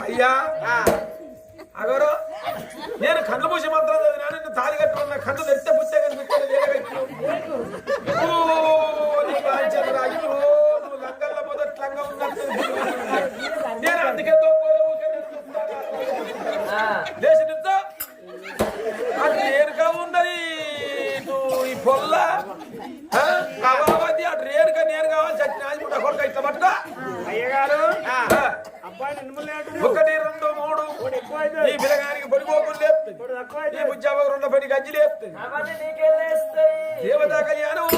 అయ్యా అగరు నేను కళ్ళు మూసి మాత్రం చదివినా తాళి కట్టుకున్న కళ్ళు తెరిస్తే పుచ్చే కనిపించాను లంగల్ల మొదటి లంగా ఉన్నట్టు నేను అందుకే లేచి నించో అది నేరుగా ఉన్నది ఈ పొల్ల అబావతి అటు రేరుగా నేను కావాలి చచ్చిన ఆజిముట్ట కొడుక ఇట్లా పట్టుకో అయ్యగారు ఒకటి రెండు మూడు ఈ పిల్లగానికి పొడిపోకుండా లేపుతుంది ఈ బుజ్జాబ రెండో పడి గజ్జి లేపుతుంది దేవతా కళ్యాణం